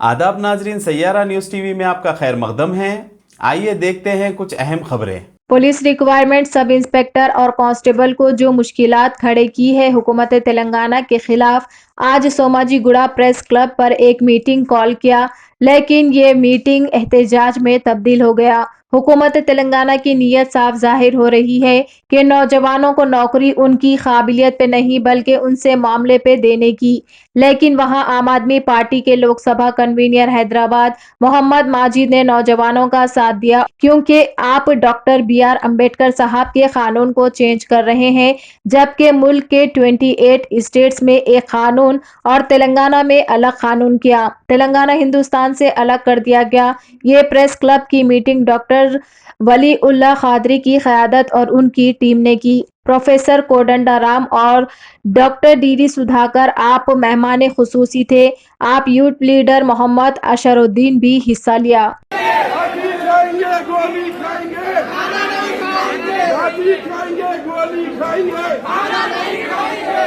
आदाब नाजरीन, Saiyaara news TV में आपका खैर मकदम है। आइए देखते हैं कुछ अहम खबरें। पुलिस रिक्वायरमेंट सब इंस्पेक्टर और कांस्टेबल को जो मुश्किलात खड़े की है हुकूमत तेलंगाना के खिलाफ आज सोमाजीगुड़ा प्रेस क्लब पर एक मीटिंग कॉल किया, लेकिन ये मीटिंग एहतजाज में तब्दील हो गया। हुकूमत तेलंगाना की नीयत साफ जाहिर हो रही है कि नौजवानों को नौकरी उनकी काबिलियत पे नहीं बल्कि उनसे मामले पे देने की, लेकिन वहां आम आदमी पार्टी के लोकसभा कन्वीनर हैदराबाद मोहम्मद माजिद ने नौजवानों का साथ दिया, क्योंकि आप डॉक्टर BR अम्बेडकर साहब के कानून को चेंज कर रहे हैं, जबकि मुल्क के 28 स्टेट्स में एक कानून और तेलंगाना में अलग कानून किया। तेलंगाना हिंदुस्तान से अलग कर दिया गया। ये प्रेस क्लब की मीटिंग डॉक्टर वली उल्लाह खादरी की क़यादत और उनकी टीम ने की। प्रोफेसर कोदंडराम और डॉक्टर DD सुधाकर आप मेहमान खुसूसी थे। आप यूथ लीडर मोहम्मद अशरुद्दीन भी हिस्सा लिया। गोली खाएंगे, लाठी खाएंगे, गोली खाएंगे,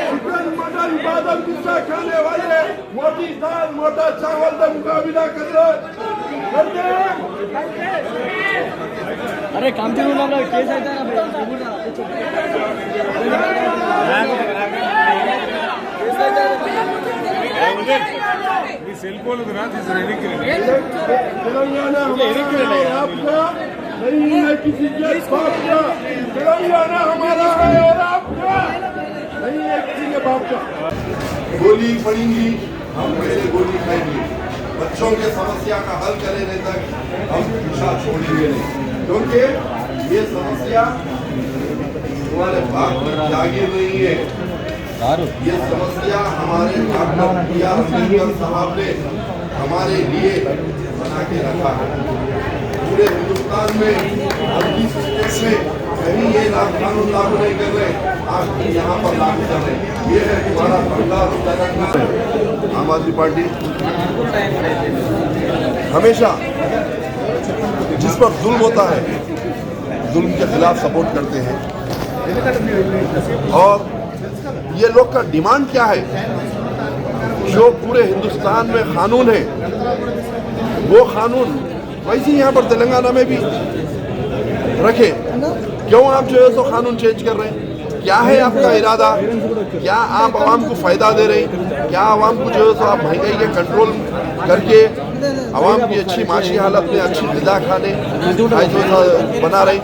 चिकन मटन बादाम पिस्ता खाने वाले मोटी दाल मोटा चावल का मुकाबला कर रहे। अरे काम से बोला ना केस आता है ना सेल फोन तेलंगाना आपका नहीं है, किसी के बाप का। तेलंगाना हमारा है और आपका नहीं है, किसी के बाप का। गोली पड़ेंगी, हम पहले गोली खाएंगे। बच्चों के समस्या का हल करने तक हम पीछा छोड़ेंगे नहीं, क्योंकि ये समस्या हमारे बाप की जागीर नहीं है। ये समस्या हमारे डॉक्टर BR अम्बेडकर साहब ने हमारे लिए बना के रखा है। पूरे हिंदुस्तान में 28 स्टेट में कहीं ये कानून लागू नहीं कर रहे, आप यहाँ पर लागू कर रहे। ये है तुम्हारा सरकार तेलंगाना। आम आदमी पार्टी हमेशा जिस पर जुल्म होता है, जुल्म के खिलाफ सपोर्ट करते हैं। और ये लोग का डिमांड क्या है? जो पूरे हिंदुस्तान में कानून है, वो कानून वैसे यहाँ पर तेलंगाना में भी रखे। क्यों आप जो है सो कानून चेंज कर रहे हैं? क्या है आपका इरादा? क्या आप आवाम को फायदा दे रहे हैं? क्या आवाम को जो है सो आप महंगाई के कंट्रोल करके आवाम की अच्छी माशी हालत में अच्छी ग़िज़ा खाने बना रहे?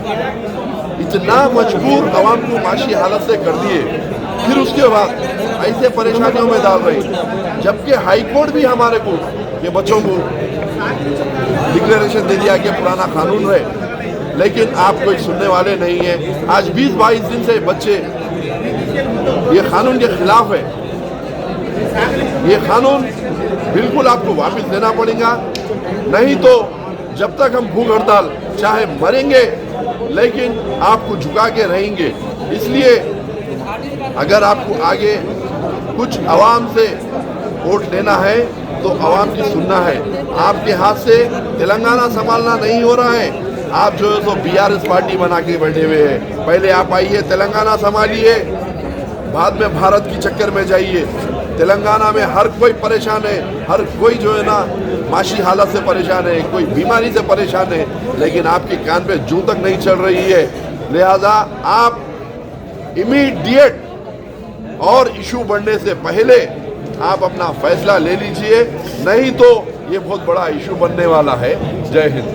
इतना मजबूर आवाम को माशी हालत से कर दिए, फिर उसके बाद ऐसे परेशानियों में डाल रहे, जबकि हाई कोर्ट भी हमारे को ये बच्चों को डिक्लेरेशन दे दिया कि पुराना कानून है, लेकिन आप कोई सुनने वाले नहीं है। आज 20-22 दिन से बच्चे ये कानून के खिलाफ है। ये कानून बिल्कुल आपको वापस लेना पड़ेगा, नहीं तो जब तक हम भूख हड़ताल चाहे मरेंगे, लेकिन आपको झुका के रहेंगे। इसलिए अगर आपको आगे कुछ आवाम से वोट लेना है तो आवाम की सुनना है। आपके हाथ से तेलंगाना संभालना नहीं हो रहा है। आप जो है तो BRS पार्टी बना के बैठे हुए हैं। पहले आप आइए, तेलंगाना संभालिए, बाद में भारत की चक्कर में जाइए। तेलंगाना में हर कोई परेशान है, हर कोई जो है ना माशी हालत से परेशान है, कोई बीमारी से परेशान है, लेकिन आपके कान पे जूं तक नहीं चल रही है। लिहाजा आप इमीडिएट और इशू बढ़ने से पहले आप अपना फैसला ले लीजिए, नहीं तो ये बहुत बड़ा इशू बनने वाला है। जय हिंद।